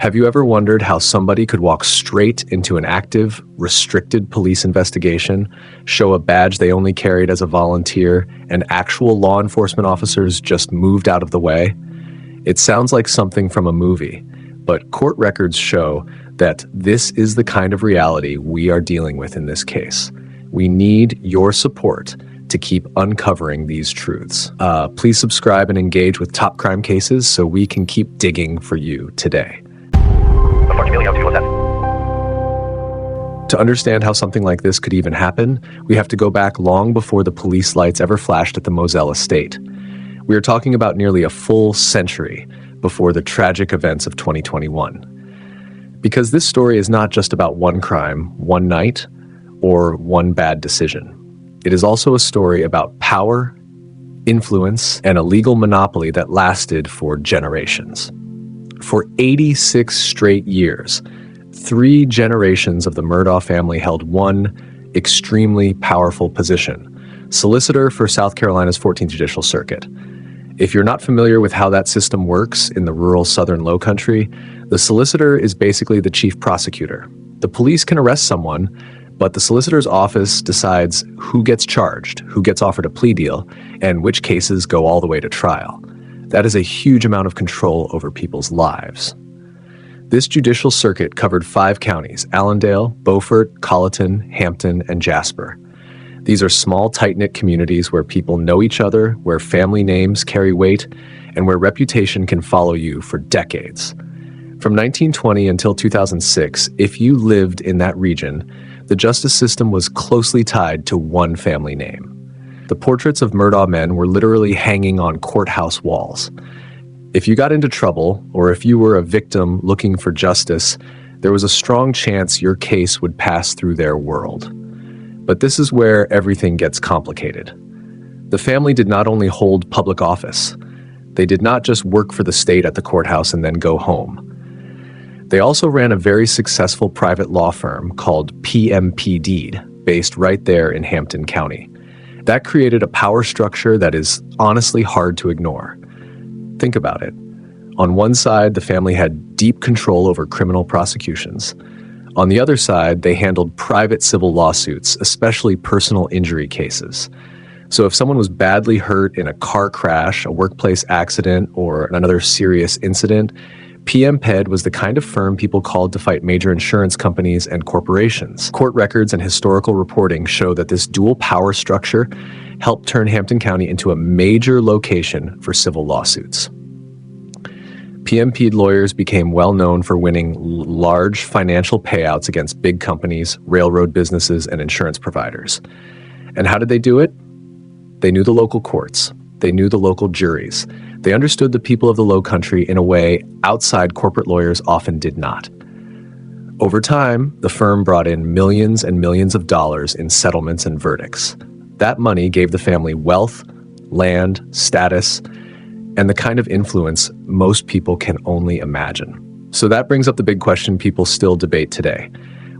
Have you ever wondered how somebody could walk straight into an active, restricted police investigation, show a badge they only carried as a volunteer, and actual law enforcement officers just moved out of the way? It sounds like something from a movie, but court records show that this is the kind of reality we are dealing with in this case. We need your support to keep uncovering these truths. Please subscribe and engage with Top Crime Cases so we can keep digging for you today. To understand how something like this could even happen, we have to go back long before the police lights ever flashed at the Moselle estate. We are talking about nearly a full century before the tragic events of 2021. Because this story is not just about one crime, one night, or one bad decision. It is also a story about power, influence, and a legal monopoly that lasted for generations. For 86 straight years, 3 generations of the Murdaugh family held one extremely powerful position: Solicitor for South Carolina's 14th Judicial Circuit. If you're not familiar with how that system works in the rural Southern Lowcountry, the Solicitor is basically the chief prosecutor. The police can arrest someone, but the solicitor's office decides who gets charged, who gets offered a plea deal, and which cases go all the way to trial. That is a huge amount of control over people's lives. This judicial circuit covered 5 counties: Allendale, Beaufort, Colleton, Hampton, and Jasper. These are small, tight-knit communities where people know each other, where family names carry weight, and where reputation can follow you for decades. From 1920 until 2006, if you lived in that region, the justice system was closely tied to one family name. The portraits of Murdaugh men were literally hanging on courthouse walls. If you got into trouble, or if you were a victim looking for justice, there was a strong chance your case would pass through their world. But this is where everything gets complicated. The family did not only hold public office. They did not just work for the state at the courthouse and then go home. They also ran a very successful private law firm called PMP Deed, based right there in Hampton County. That created a power structure that is honestly hard to ignore. Think about it. On one side, the family had deep control over criminal prosecutions. On the other side, they handled private civil lawsuits, especially personal injury cases. So if someone was badly hurt in a car crash, a workplace accident, or another serious incident, PMPED was the kind of firm people called to fight major insurance companies and corporations. Court records and historical reporting show that this dual power structure helped turn Hampton County into a major location for civil lawsuits. PMPED lawyers became well known for winning large financial payouts against big companies, railroad businesses, and insurance providers. And how did they do it? They knew the local courts. They knew the local juries. They understood the people of the Lowcountry in a way outside corporate lawyers often did not. Over time, the firm brought in millions and millions of dollars in settlements and verdicts. That money gave the family wealth, land, status, and the kind of influence most people can only imagine. So that brings up the big question people still debate today.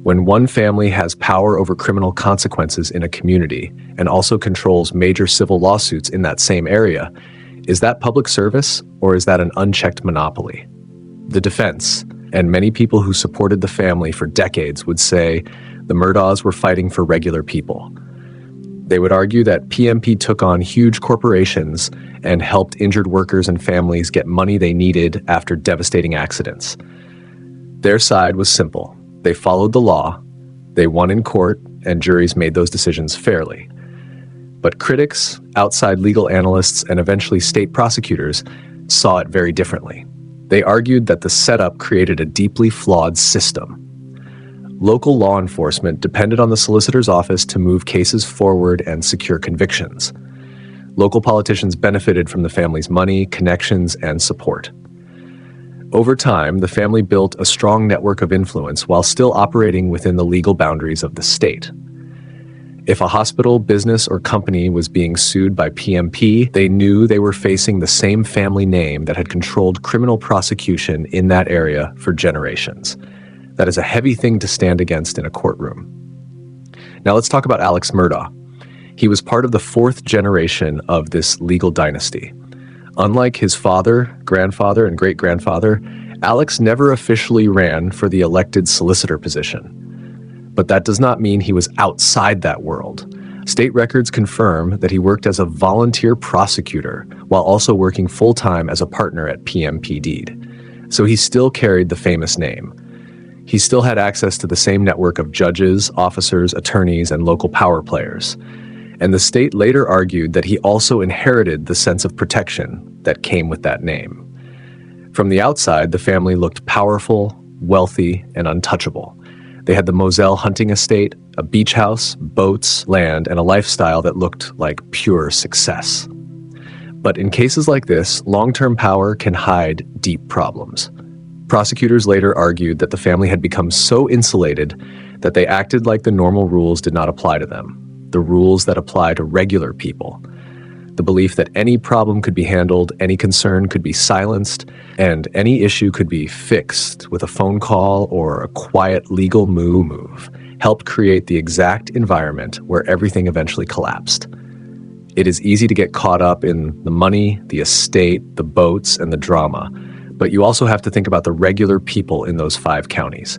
When one family has power over criminal consequences in a community and also controls major civil lawsuits in that same area, is that public service or is that an unchecked monopoly? The defense, and many people who supported the family for decades, would say the Murdaughs were fighting for regular people. They would argue that PMP took on huge corporations and helped injured workers and families get money they needed after devastating accidents. Their side was simple. They followed the law, they won in court, and juries made those decisions fairly. But critics, outside legal analysts, and eventually state prosecutors saw it very differently. They argued that the setup created a deeply flawed system. Local law enforcement depended on the solicitor's office to move cases forward and secure convictions. Local politicians benefited from the family's money, connections, and support. Over time, the family built a strong network of influence while still operating within the legal boundaries of the state. If a hospital, business, or company was being sued by PMP, they knew they were facing the same family name that had controlled criminal prosecution in that area for generations. That is a heavy thing to stand against in a courtroom. Now let's talk about Alex Murdaugh. He was part of the 4th generation of this legal dynasty. Unlike his father, grandfather, and great-grandfather, Alex never officially ran for the elected solicitor position, but that does not mean he was outside that world. State records confirm that he worked as a volunteer prosecutor while also working full-time as a partner at PMPD. So he still carried the famous name. He still had access to the same network of judges, officers, attorneys, and local power players. And the state later argued that he also inherited the sense of protection that came with that name. From the outside, the family looked powerful, wealthy, and untouchable. They had the Moselle hunting estate, a beach house, boats, land, and a lifestyle that looked like pure success. But in cases like this, long-term power can hide deep problems. Prosecutors later argued that the family had become so insulated that they acted like the normal rules did not apply to them, the rules that apply to regular people. The belief that any problem could be handled, any concern could be silenced, and any issue could be fixed with a phone call or a quiet legal move helped create the exact environment where everything eventually collapsed. It is easy to get caught up in the money, the estate, the boats, and the drama, but you also have to think about the regular people in those 5 counties.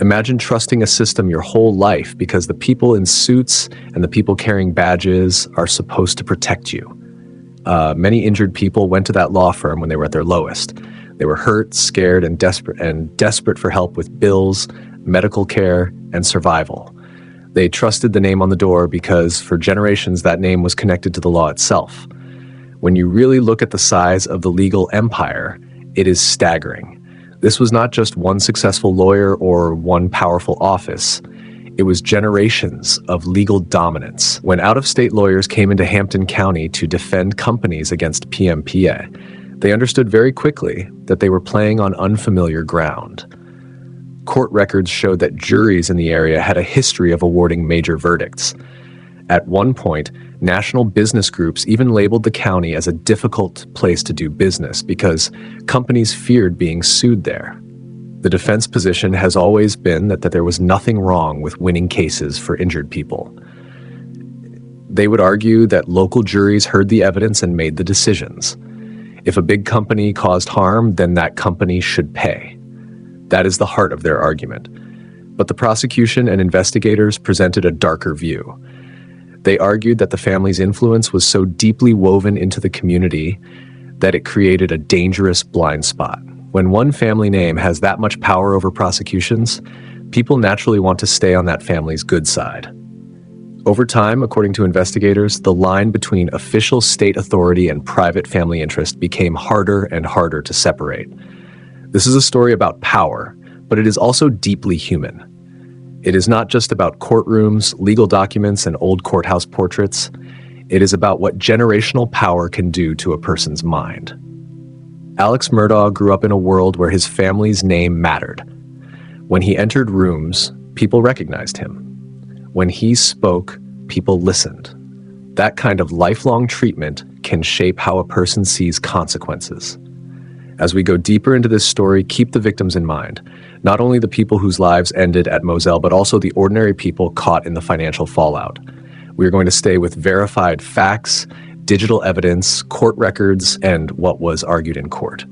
Imagine trusting a system your whole life because the people in suits and the people carrying badges are supposed to protect you. Many injured people went to that law firm when they were at their lowest. They were hurt, scared, and desperate for help with bills, medical care, and survival. They trusted the name on the door because for generations that name was connected to the law itself. When you really look at the size of the legal empire, it is staggering. This was not just one successful lawyer or one powerful office. It was generations of legal dominance. When out-of-state lawyers came into Hampton County to defend companies against PMPA, they understood very quickly that they were playing on unfamiliar ground. Court records showed that juries in the area had a history of awarding major verdicts. At one point, national business groups even labeled the county as a difficult place to do business because companies feared being sued there. The defense position has always been that there was nothing wrong with winning cases for injured people. They would argue that local juries heard the evidence and made the decisions. If a big company caused harm, then that company should pay. That is the heart of their argument. But the prosecution and investigators presented a darker view. They argued that the family's influence was so deeply woven into the community that it created a dangerous blind spot. When one family name has that much power over prosecutions, people naturally want to stay on that family's good side. Over time, according to investigators, the line between official state authority and private family interest became harder and harder to separate. This is a story about power, but it is also deeply human. It is not just about courtrooms, legal documents, and old courthouse portraits. It is about what generational power can do to a person's mind. Alex Murdaugh grew up in a world where his family's name mattered. When he entered rooms, people recognized him. When he spoke, people listened. That kind of lifelong treatment can shape how a person sees consequences. As we go deeper into this story, keep the victims in mind. Not only the people whose lives ended at Moselle, but also the ordinary people caught in the financial fallout. We are going to stay with verified facts, digital evidence, court records, and what was argued in court.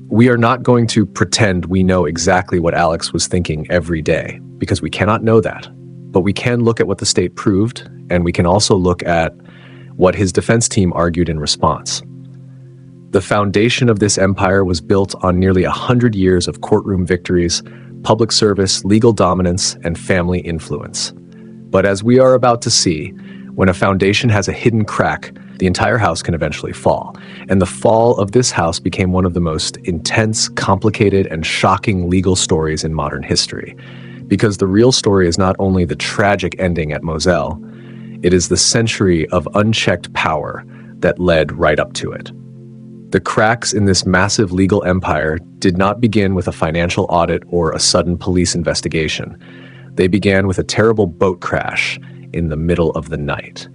We are not going to pretend we know exactly what Alex was thinking every day, because we cannot know that. But we can look at what the state proved, and we can also look at what his defense team argued in response. The foundation of this empire was built on nearly 100 years of courtroom victories, public service, legal dominance, and family influence. But as we are about to see, when a foundation has a hidden crack, the entire house can eventually fall. And the fall of this house became one of the most intense, complicated, and shocking legal stories in modern history. Because the real story is not only the tragic ending at Moselle, it is the century of unchecked power that led right up to it. The cracks in this massive legal empire did not begin with a financial audit or a sudden police investigation. They began with a terrible boat crash in the middle of the night.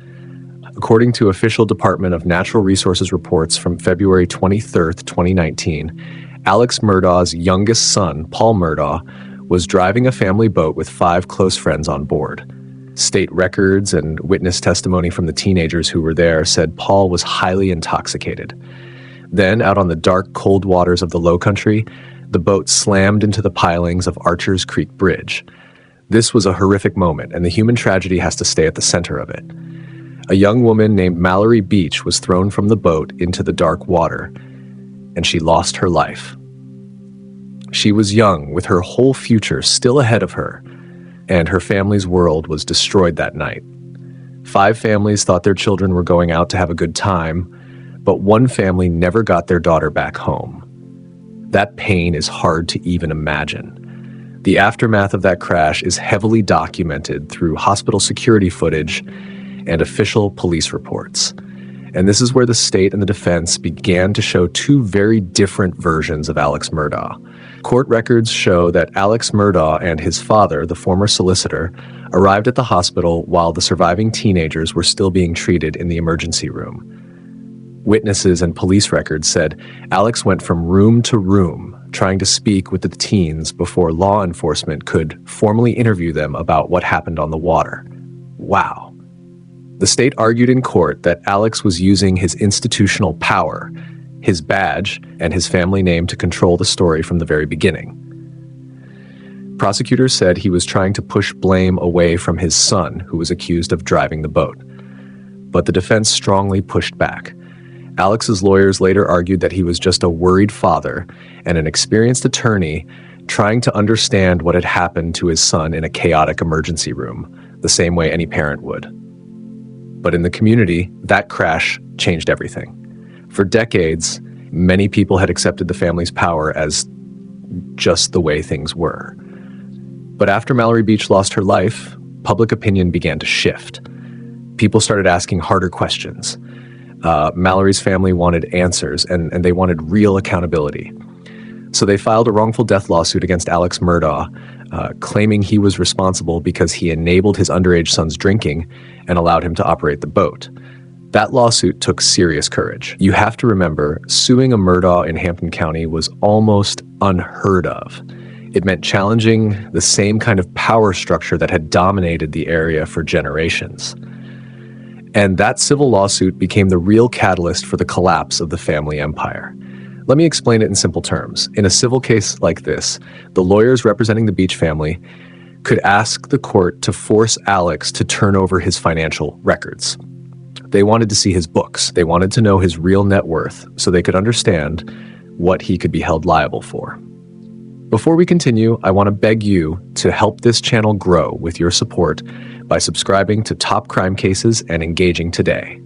According to official Department of Natural Resources reports from February 23, 2019, Alex Murdaugh's youngest son, Paul Murdaugh, was driving a family boat with 5 close friends on board. State records and witness testimony from the teenagers who were there said Paul was highly intoxicated. Then, out on the dark, cold waters of the Lowcountry, The boat slammed into the pilings of Archer's Creek Bridge. This was a horrific moment, and the human tragedy has to stay at the center of it. A young woman named Mallory Beach was thrown from the boat into the dark water, and she lost her life. She was young, with her whole future still ahead of her, and her family's world was destroyed that night. 5 families thought their children were going out to have a good time, but one family never got their daughter back home. That pain is hard to even imagine. The aftermath of that crash is heavily documented through hospital security footage and official police reports. And this is where the state and the defense began to show 2 very different versions of Alex Murdaugh. Court records show that Alex Murdaugh and his father, the former solicitor, arrived at the hospital while the surviving teenagers were still being treated in the emergency room. Witnesses and police records said Alex went from room to room trying to speak with the teens before law enforcement could formally interview them about what happened on the water. Wow. The state argued in court that Alex was using his institutional power, his badge, and his family name to control the story from the very beginning. Prosecutors said he was trying to push blame away from his son, who was accused of driving the boat. But the defense strongly pushed back. Alex's lawyers later argued that he was just a worried father and an experienced attorney trying to understand what had happened to his son in a chaotic emergency room, the same way any parent would. But in the community, that crash changed everything. For decades, many people had accepted the family's power as just the way things were. But after Mallory Beach lost her life, public opinion began to shift. People started asking harder questions. Mallory's family wanted answers, and they wanted real accountability. So they filed a wrongful death lawsuit against Alex Murdaugh, claiming he was responsible because he enabled his underage son's drinking and allowed him to operate the boat. That lawsuit took serious courage. You have to remember, suing a Murdaugh in Hampton County was almost unheard of. It meant challenging the same kind of power structure that had dominated the area for generations. And that civil lawsuit became the real catalyst for the collapse of the family empire. Let me explain it in simple terms. In a civil case like this, the lawyers representing the Beach family could ask the court to force Alex to turn over his financial records. They wanted to see his books. They wanted to know his real net worth so they could understand what he could be held liable for. Before we continue, I want to beg you to help this channel grow with your support by subscribing to Top Crime Cases and engaging today.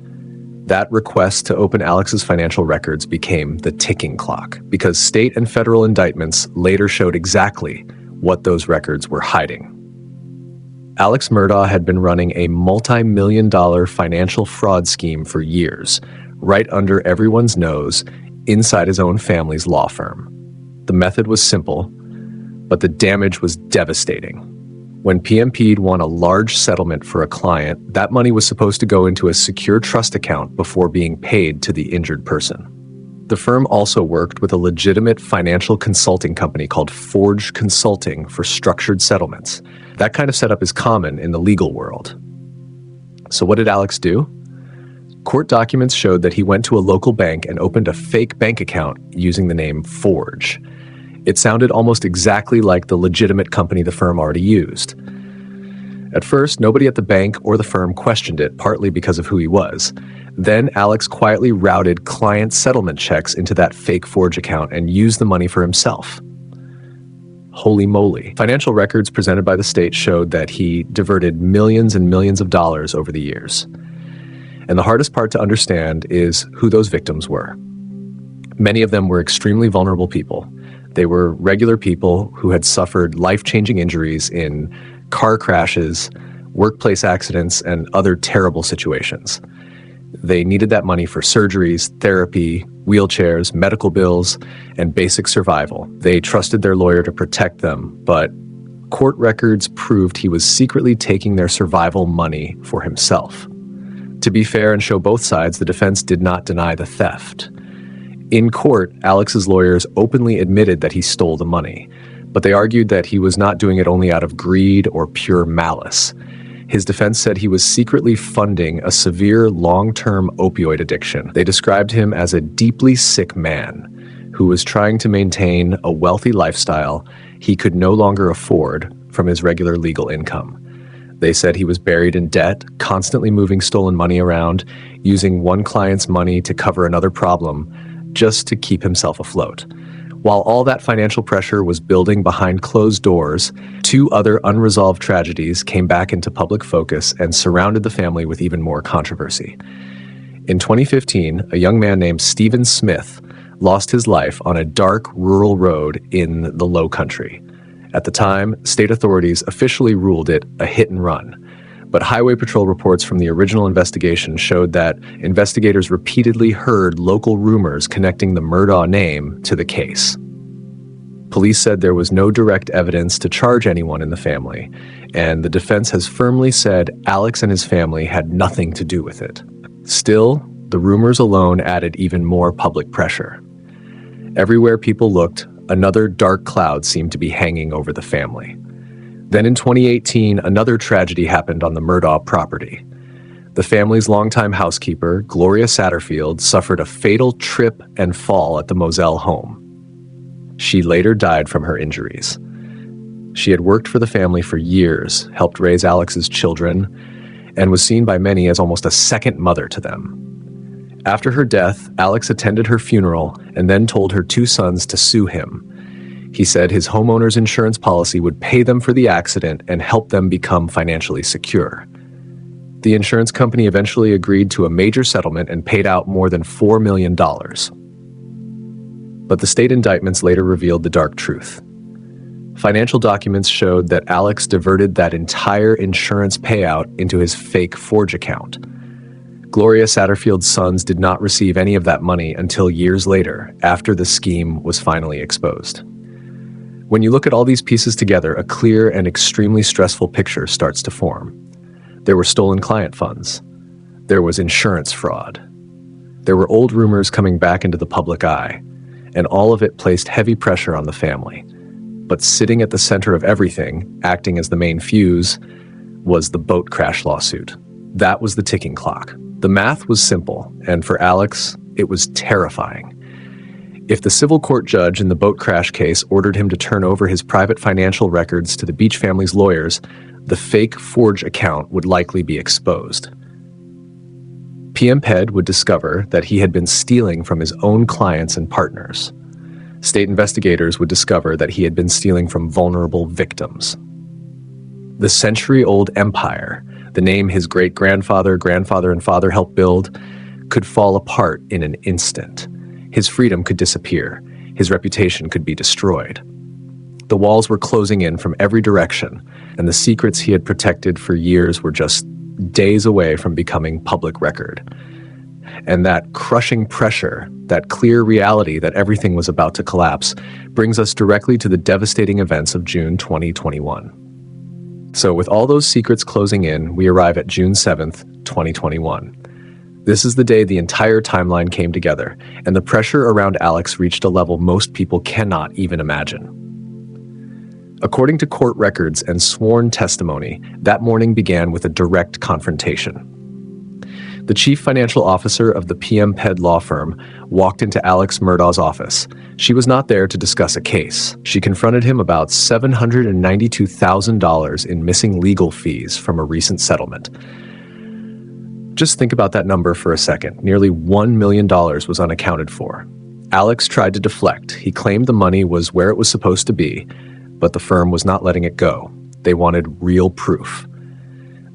That request to open Alex's financial records became the ticking clock because state and federal indictments later showed exactly what those records were hiding. Alex Murdaugh had been running a multi-million-dollar financial fraud scheme for years, right under everyone's nose, inside his own family's law firm. The method was simple, but the damage was devastating. When PMP'd won a large settlement for a client, that money was supposed to go into a secure trust account before being paid to the injured person. The firm also worked with a legitimate financial consulting company called Forge Consulting for structured settlements. That kind of setup is common in the legal world. So what did Alex do? Court documents showed that he went to a local bank and opened a fake bank account using the name Forge. It sounded almost exactly like the legitimate company the firm already used. At first, nobody at the bank or the firm questioned it, partly because of who he was. Then Alex quietly routed client settlement checks into that fake Forge account and used the money for himself. Holy moly. Financial records presented by the state showed that he diverted millions and millions of dollars over the years. And the hardest part to understand is who those victims were. Many of them were extremely vulnerable people. They were regular people who had suffered life-changing injuries in car crashes, workplace accidents, and other terrible situations. They needed that money for surgeries, therapy, wheelchairs, medical bills, and basic survival. They trusted their lawyer to protect them, but court records proved he was secretly taking their survival money for himself. To be fair and show both sides, the defense did not deny the theft. In court, Alex's lawyers openly admitted that he stole the money, but they argued that he was not doing it only out of greed or pure malice. His defense said he was secretly funding a severe long-term opioid addiction. They described him as a deeply sick man who was trying to maintain a wealthy lifestyle he could no longer afford from his regular legal income. They said he was buried in debt, constantly moving stolen money around, using one client's money to cover another problem, just to keep himself afloat. While all that financial pressure was building behind closed doors, two other unresolved tragedies came back into public focus and surrounded the family with even more controversy. In 2015, a young man named Stephen Smith lost his life on a dark rural road in the Low Country. At the time, state authorities officially ruled it a hit and run, but Highway Patrol reports from the original investigation showed that investigators repeatedly heard local rumors connecting the Murdaugh name to the case. Police said there was no direct evidence to charge anyone in the family, and the defense has firmly said Alex and his family had nothing to do with it. Still, the rumors alone added even more public pressure. Everywhere people looked, another dark cloud seemed to be hanging over the family. Then in 2018, another tragedy happened on the Murdaugh property. The family's longtime housekeeper, Gloria Satterfield, suffered a fatal trip and fall at the Moselle home. She later died from her injuries. She had worked for the family for years, helped raise Alex's children, and was seen by many as almost a second mother to them. After her death, Alex attended her funeral and then told her two sons to sue him. He said his homeowner's insurance policy would pay them for the accident and help them become financially secure. The insurance company eventually agreed to a major settlement and paid out more than $4 million. But the state indictments later revealed the dark truth. Financial documents showed that Alex diverted that entire insurance payout into his fake Forge account. Gloria Satterfield's sons did not receive any of that money until years later, after the scheme was finally exposed. When you look at all these pieces together, a clear and extremely stressful picture starts to form. There were stolen client funds. There was insurance fraud. There were old rumors coming back into the public eye, and all of it placed heavy pressure on the family. But sitting at the center of everything, acting as the main fuse, was the boat crash lawsuit. That was the ticking clock. The math was simple, and for Alex, it was terrifying. If the civil court judge in the boat crash case ordered him to turn over his private financial records to the Beach family's lawyers, the fake Forge account would likely be exposed. PM-PED would discover that he had been stealing from his own clients and partners. State investigators would discover that he had been stealing from vulnerable victims. The century-old empire, the name his great-grandfather, grandfather, and father helped build, could fall apart in an instant. His freedom could disappear. His reputation could be destroyed. The walls were closing in from every direction, and the secrets he had protected for years were just days away from becoming public record. And that crushing pressure, that clear reality that everything was about to collapse, brings us directly to the devastating events of June 2021. So with all those secrets closing in, we arrive at June 7th, 2021. This is the day the entire timeline came together, and the pressure around Alex reached a level most people cannot even imagine. According to court records and sworn testimony, that morning began with a direct confrontation. The chief financial officer of the PM-PED law firm walked into Alex Murdaugh's office. She was not there to discuss a case. She confronted him about $792,000 in missing legal fees from a recent settlement. Just think about that number for a second. Nearly $1 million was unaccounted for. Alex tried to deflect. He claimed the money was where it was supposed to be, but the firm was not letting it go. They wanted real proof.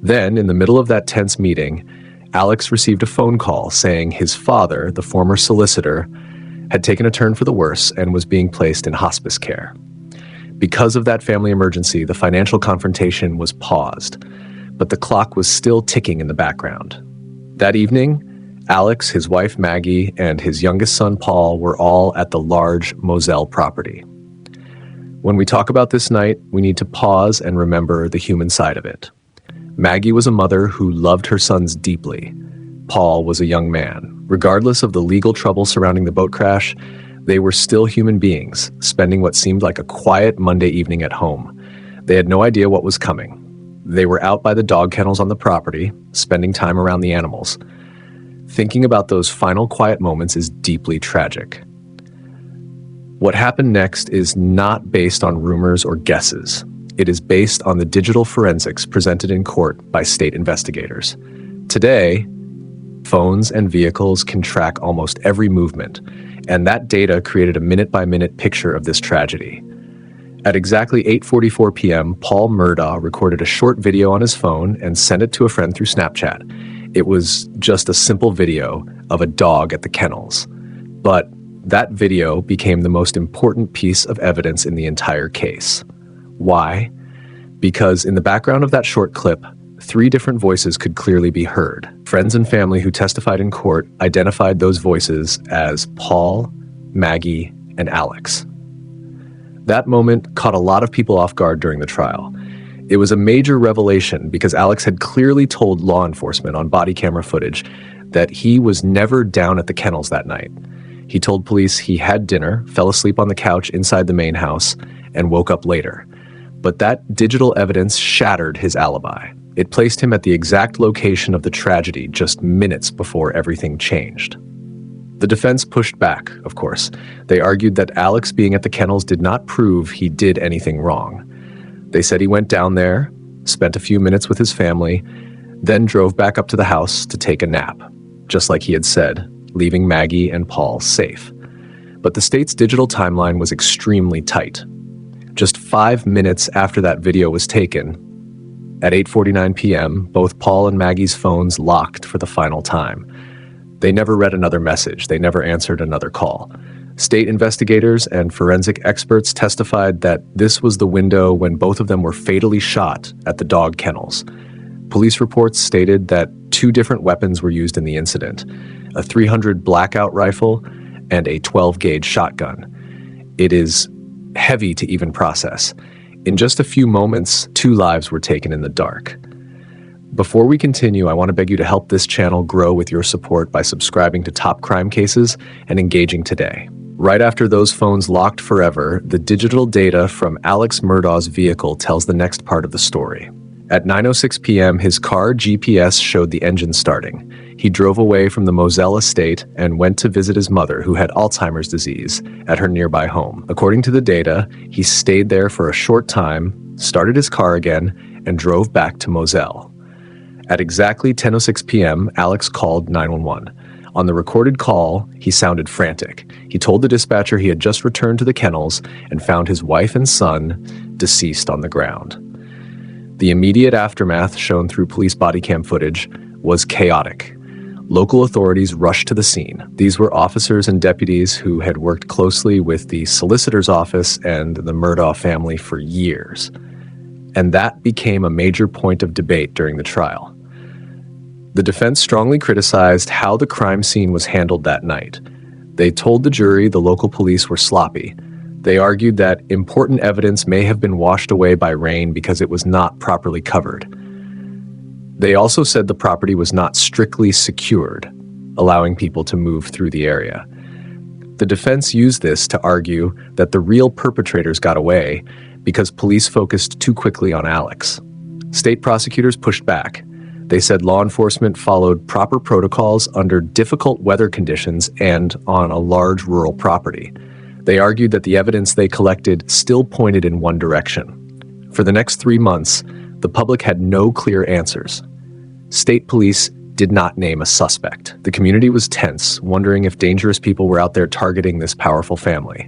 Then, in the middle of that tense meeting, Alex received a phone call saying his father, the former solicitor, had taken a turn for the worse and was being placed in hospice care. Because of that family emergency, the financial confrontation was paused, but the clock was still ticking in the background. That evening, Alex, his wife Maggie, and his youngest son Paul were all at the large Moselle property. When we talk about this night, we need to pause and remember the human side of it. Maggie was a mother who loved her sons deeply. Paul was a young man. Regardless of the legal trouble surrounding the boat crash, they were still human beings, spending what seemed like a quiet Monday evening at home. They had no idea what was coming. They were out by the dog kennels on the property, spending time around the animals. Thinking about those final quiet moments is deeply tragic. What happened next is not based on rumors or guesses. It is based on the digital forensics presented in court by state investigators. Today, phones and vehicles can track almost every movement, and that data created a minute-by-minute picture of this tragedy. At exactly 8:44 p.m., Paul Murdaugh recorded a short video on his phone and sent it to a friend through Snapchat. It was just a simple video of a dog at the kennels. But that video became the most important piece of evidence in the entire case. Why? Because in the background of that short clip, 3 different voices could clearly be heard. Friends and family who testified in court identified those voices as Paul, Maggie, and Alex. That moment caught a lot of people off guard during the trial. It was a major revelation because Alex had clearly told law enforcement on body camera footage that he was never down at the kennels that night. He told police he had dinner, fell asleep on the couch inside the main house, and woke up later. But that digital evidence shattered his alibi. It placed him at the exact location of the tragedy just minutes before everything changed. The defense pushed back, of course. They argued that Alex being at the kennels did not prove he did anything wrong. They said he went down there, spent a few minutes with his family, then drove back up to the house to take a nap, just like he had said, leaving Maggie and Paul safe. But the state's digital timeline was extremely tight. Just 5 minutes after that video was taken, at 8:49 p.m., both Paul and Maggie's phones locked for the final time. They never read another message. They never answered another call. State investigators and forensic experts testified that this was the window when both of them were fatally shot at the dog kennels. Police reports stated that 2 different weapons were used in the incident, a .300 blackout rifle and a 12-gauge shotgun. It is heavy to even process. In just a few moments, 2 lives were taken in the dark. Before we continue, I want to beg you to help this channel grow with your support by subscribing to Top Crime Cases and engaging today. Right after those phones locked forever, the digital data from Alex Murdaugh's vehicle tells the next part of the story. At 9:06 p.m., his car GPS showed the engine starting. He drove away from the Moselle estate and went to visit his mother, who had Alzheimer's disease, at her nearby home. According to the data, he stayed there for a short time, started his car again, and drove back to Moselle. At exactly 10:06 p.m., Alex called 911. On the recorded call, he sounded frantic. He told the dispatcher he had just returned to the kennels and found his wife and son deceased on the ground. The immediate aftermath shown through police body cam footage was chaotic. Local authorities rushed to the scene. These were officers and deputies who had worked closely with the Solicitor's office and the Murdaugh family for years. And that became a major point of debate during the trial. The defense strongly criticized how the crime scene was handled that night. They told the jury the local police were sloppy. They argued that important evidence may have been washed away by rain because it was not properly covered. They also said the property was not strictly secured, allowing people to move through the area. The defense used this to argue that the real perpetrators got away because police focused too quickly on Alex. State prosecutors pushed back. They said law enforcement followed proper protocols under difficult weather conditions and on a large rural property. They argued that the evidence they collected still pointed in one direction. For the next 3 months, the public had no clear answers. State police did not name a suspect. The community was tense, wondering if dangerous people were out there targeting this powerful family.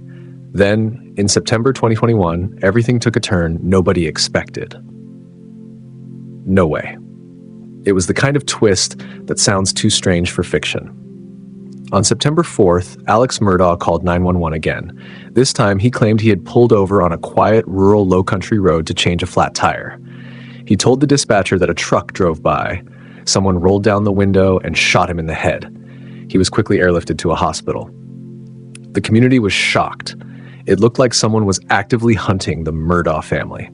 Then, in September 2021, everything took a turn nobody expected. No way. It was the kind of twist that sounds too strange for fiction. On September 4th, Alex Murdaugh called 911 again. This time, he claimed he had pulled over on a quiet, rural, low-country road to change a flat tire. He told the dispatcher that a truck drove by. Someone rolled down the window and shot him in the head. He was quickly airlifted to a hospital. The community was shocked. It looked like someone was actively hunting the Murdaugh family.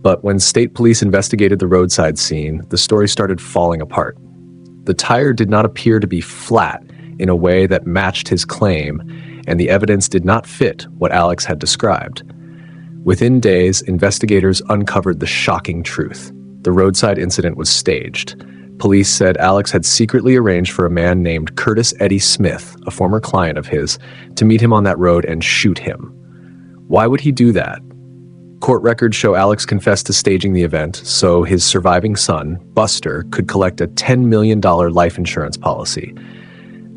But when state police investigated the roadside scene, the story started falling apart. The tire did not appear to be flat in a way that matched his claim, and the evidence did not fit what Alex had described. Within days, investigators uncovered the shocking truth. The roadside incident was staged. Police said Alex had secretly arranged for a man named Curtis Eddie Smith, a former client of his, to meet him on that road and shoot him. Why would he do that? Court records show Alex confessed to staging the event so his surviving son, Buster, could collect a $10 million life insurance policy.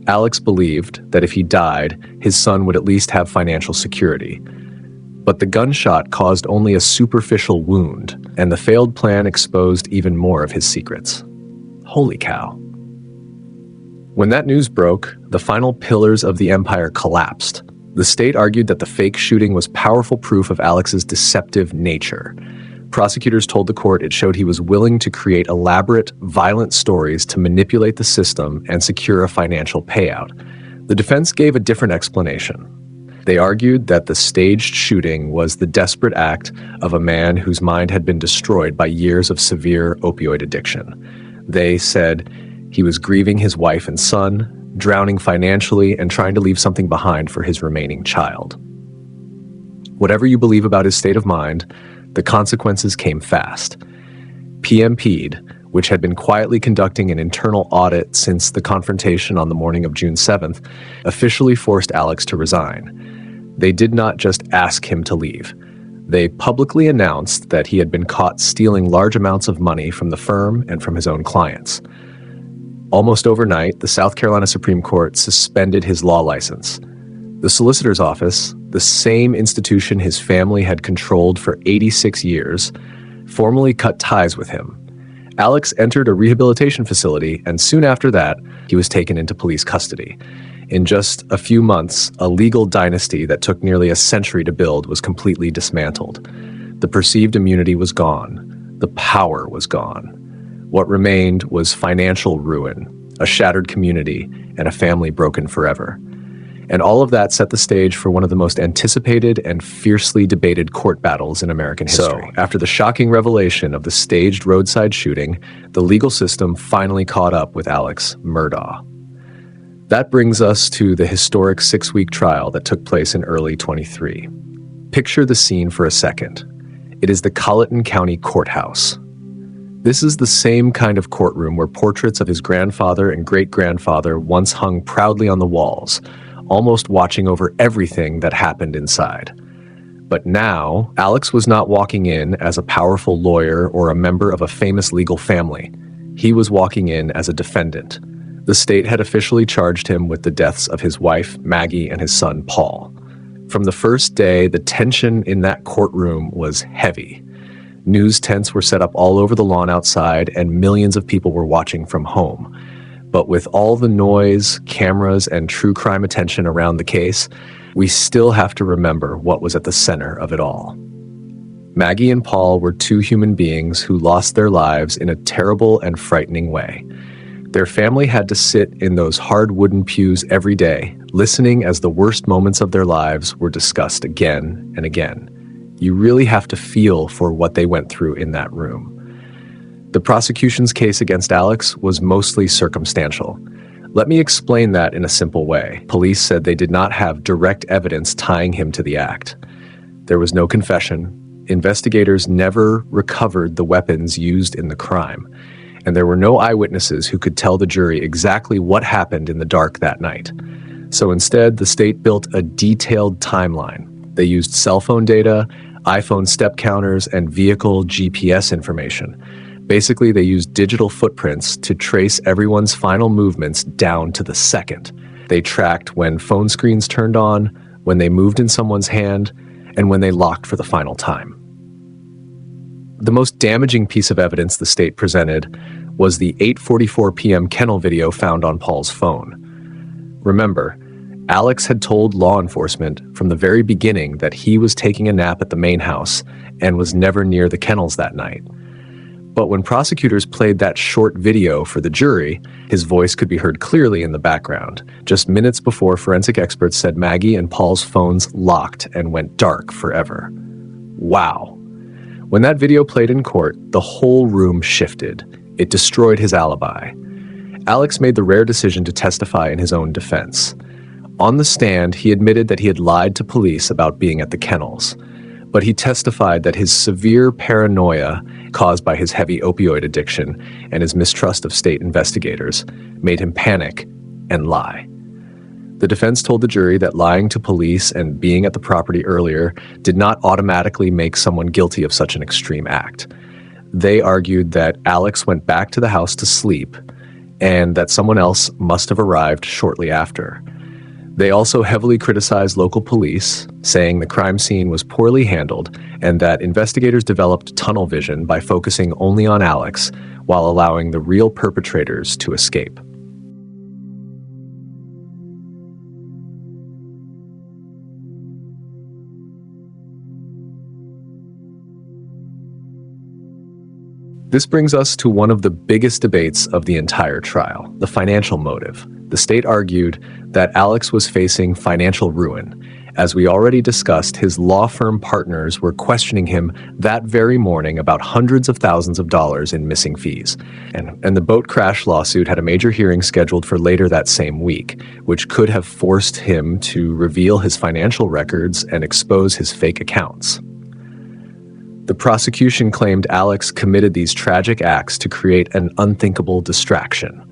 Alex believed that if he died, his son would at least have financial security. But the gunshot caused only a superficial wound, and the failed plan exposed even more of his secrets. Holy cow. When that news broke, the final pillars of the empire collapsed. The state argued that the fake shooting was powerful proof of Alex's deceptive nature. Prosecutors told the court it showed he was willing to create elaborate, violent stories to manipulate the system and secure a financial payout. The defense gave a different explanation. They argued that the staged shooting was the desperate act of a man whose mind had been destroyed by years of severe opioid addiction. They said he was grieving his wife and son, drowning financially, and trying to leave something behind for his remaining child. Whatever you believe about his state of mind, the consequences came fast. PMP'd, which had been quietly conducting an internal audit since the confrontation on the morning of June 7th, officially forced Alex to resign. They did not just ask him to leave. They publicly announced that he had been caught stealing large amounts of money from the firm and from his own clients. Almost overnight, the South Carolina Supreme Court suspended his law license. The solicitor's office, the same institution his family had controlled for 86 years, formally cut ties with him. Alex entered a rehabilitation facility, and soon after that, he was taken into police custody. In just a few months, a legal dynasty that took nearly a century to build was completely dismantled. The perceived immunity was gone. The power was gone. What remained was financial ruin, a shattered community, and a family broken forever. And all of that set the stage for one of the most anticipated and fiercely debated court battles in American history. So, after the shocking revelation of the staged roadside shooting, the legal system finally caught up with Alex Murdaugh. That brings us to the historic 6-week trial that took place in early 23. Picture the scene for a second. It is the Colleton County Courthouse. This is the same kind of courtroom where portraits of his grandfather and great-grandfather once hung proudly on the walls, almost watching over everything that happened inside. But now, Alex was not walking in as a powerful lawyer or a member of a famous legal family. He was walking in as a defendant. The state had officially charged him with the deaths of his wife, Maggie, and his son, Paul. From the first day, the tension in that courtroom was heavy. News tents were set up all over the lawn outside, and millions of people were watching from home. But with all the noise, cameras, and true crime attention around the case, we still have to remember what was at the center of it all. Maggie and Paul were two human beings who lost their lives in a terrible and frightening way. Their family had to sit in those hard wooden pews every day, listening as the worst moments of their lives were discussed again and again. You really have to feel for what they went through in that room. The prosecution's case against Alex was mostly circumstantial. Let me explain that in a simple way. Police said they did not have direct evidence tying him to the act. There was no confession. Investigators never recovered the weapons used in the crime. And there were no eyewitnesses who could tell the jury exactly what happened in the dark that night. So instead, the state built a detailed timeline. They used cell phone data, iPhone step counters, and vehicle GPS information. Basically, they used digital footprints to trace everyone's final movements down to the second. They tracked when phone screens turned on, when they moved in someone's hand, and when they locked for the final time. The most damaging piece of evidence the state presented was the 8:44 p.m. kennel video found on Paul's phone. Remember, Alex had told law enforcement from the very beginning that he was taking a nap at the main house and was never near the kennels that night. But when prosecutors played that short video for the jury, his voice could be heard clearly in the background, just minutes before forensic experts said Maggie and Paul's phones locked and went dark forever. Wow. When that video played in court, the whole room shifted. It destroyed his alibi. Alex made the rare decision to testify in his own defense. On the stand, he admitted that he had lied to police about being at the kennels. But he testified that his severe paranoia caused by his heavy opioid addiction and his mistrust of state investigators made him panic and lie. The defense told the jury that lying to police and being at the property earlier did not automatically make someone guilty of such an extreme act. They argued that Alex went back to the house to sleep and that someone else must have arrived shortly after. They also heavily criticized local police, saying the crime scene was poorly handled and that investigators developed tunnel vision by focusing only on Alex while allowing the real perpetrators to escape. This brings us to one of the biggest debates of the entire trial, the financial motive. The state argued that Alex was facing financial ruin. As we already discussed, his law firm partners were questioning him that very morning about hundreds of thousands of dollars in missing fees. And the boat crash lawsuit had a major hearing scheduled for later that same week, which could have forced him to reveal his financial records and expose his fake accounts. The prosecution claimed Alex committed these tragic acts to create an unthinkable distraction.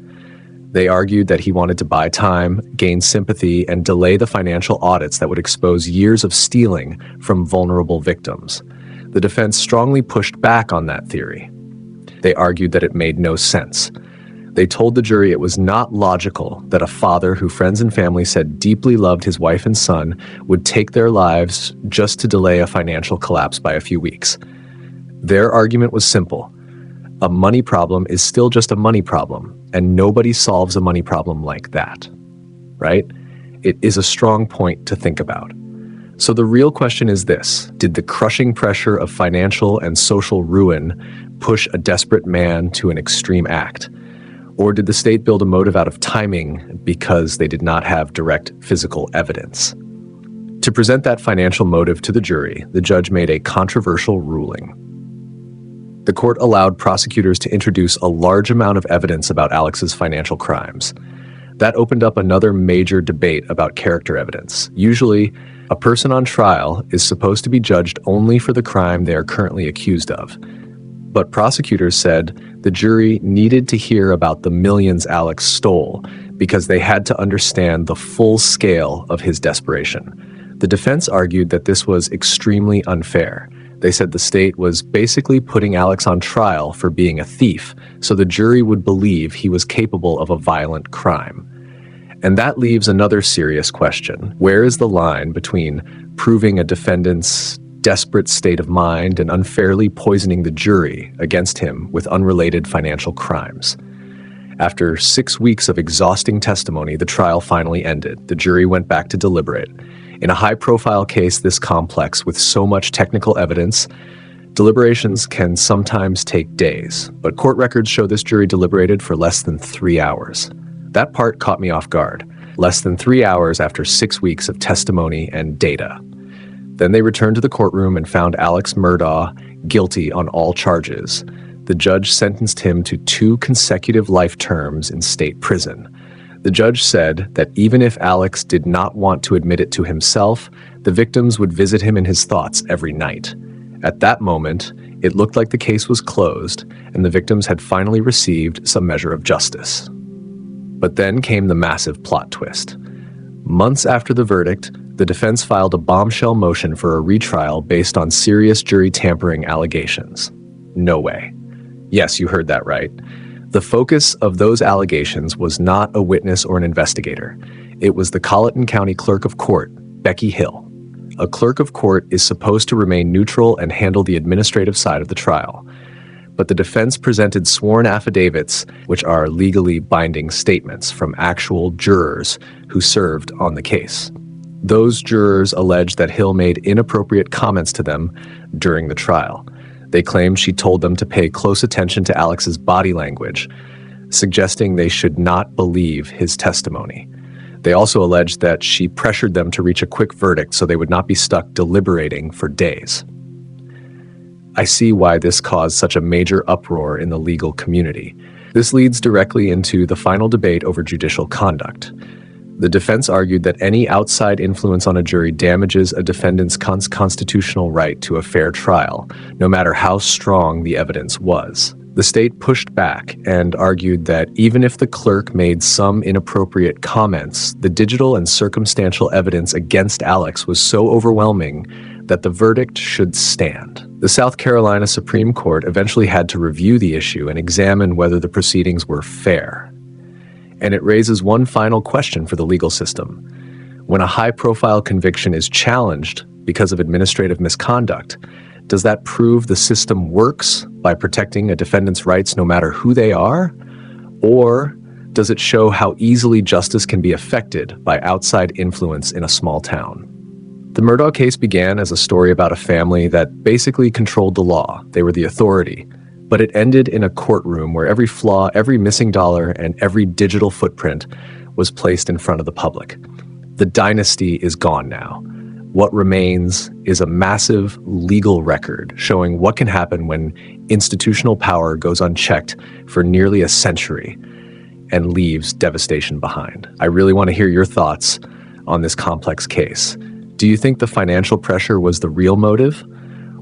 They argued that he wanted to buy time, gain sympathy, and delay the financial audits that would expose years of stealing from vulnerable victims. The defense strongly pushed back on that theory. They argued that it made no sense. They told the jury it was not logical that a father who friends and family said deeply loved his wife and son would take their lives just to delay a financial collapse by a few weeks. Their argument was simple. A money problem is still just a money problem, and nobody solves a money problem like that, right? It is a strong point to think about. So the real question is this: did the crushing pressure of financial and social ruin push a desperate man to an extreme act? Or did the state build a motive out of timing because they did not have direct physical evidence? To present that financial motive to the jury, the judge made a controversial ruling. The court allowed prosecutors to introduce a large amount of evidence about Alex's financial crimes. That opened up another major debate about character evidence. Usually, a person on trial is supposed to be judged only for the crime they are currently accused of. But prosecutors said the jury needed to hear about the millions Alex stole because they had to understand the full scale of his desperation. The defense argued that this was extremely unfair. They said the state was basically putting Alex on trial for being a thief, so the jury would believe he was capable of a violent crime. And that leaves another serious question. Where is the line between proving a defendant's desperate state of mind and unfairly poisoning the jury against him with unrelated financial crimes? After 6 weeks of exhausting testimony, the trial finally ended. The jury went back to deliberate. In a high-profile case this complex with so much technical evidence, deliberations can sometimes take days, but court records show this jury deliberated for less than 3 hours. That part caught me off guard. Less than 3 hours after 6 weeks of testimony and data. Then they returned to the courtroom and found Alex Murdaugh guilty on all charges. The judge sentenced him to 2 consecutive life terms in state prison. The judge said that even if Alex did not want to admit it to himself, the victims would visit him in his thoughts every night. At that moment, it looked like the case was closed and the victims had finally received some measure of justice. But then came the massive plot twist. Months after the verdict, the defense filed a bombshell motion for a retrial based on serious jury tampering allegations. No way. Yes, you heard that right. The focus of those allegations was not a witness or an investigator. It was the Colleton County Clerk of Court, Becky Hill. A clerk of court is supposed to remain neutral and handle the administrative side of the trial. But the defense presented sworn affidavits, which are legally binding statements from actual jurors who served on the case. Those jurors alleged that Hill made inappropriate comments to them during the trial. They claimed she told them to pay close attention to Alex's body language, suggesting they should not believe his testimony. They also alleged that she pressured them to reach a quick verdict so they would not be stuck deliberating for days. I see why this caused such a major uproar in the legal community. This leads directly into the final debate over judicial conduct. The defense argued that any outside influence on a jury damages a defendant's constitutional right to a fair trial, no matter how strong the evidence was. The state pushed back and argued that even if the clerk made some inappropriate comments, the digital and circumstantial evidence against Alex was so overwhelming that the verdict should stand. The South Carolina Supreme Court eventually had to review the issue and examine whether the proceedings were fair. And it raises one final question for the legal system. When a high-profile conviction is challenged because of administrative misconduct, does that prove the system works by protecting a defendant's rights no matter who they are? Or does it show how easily justice can be affected by outside influence in a small town? The Murdaugh case began as a story about a family that basically controlled the law. They were the authority. But it ended in a courtroom where every flaw, every missing dollar, and every digital footprint was placed in front of the public. The dynasty is gone now. What remains is a massive legal record showing what can happen when institutional power goes unchecked for nearly a century and leaves devastation behind. I really want to hear your thoughts on this complex case. Do you think the financial pressure was the real motive?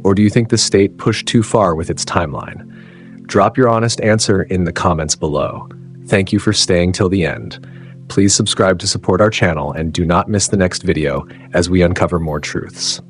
Or do you think the state pushed too far with its timeline? Drop your honest answer in the comments below. Thank you for staying till the end. Please subscribe to support our channel and do not miss the next video as we uncover more truths.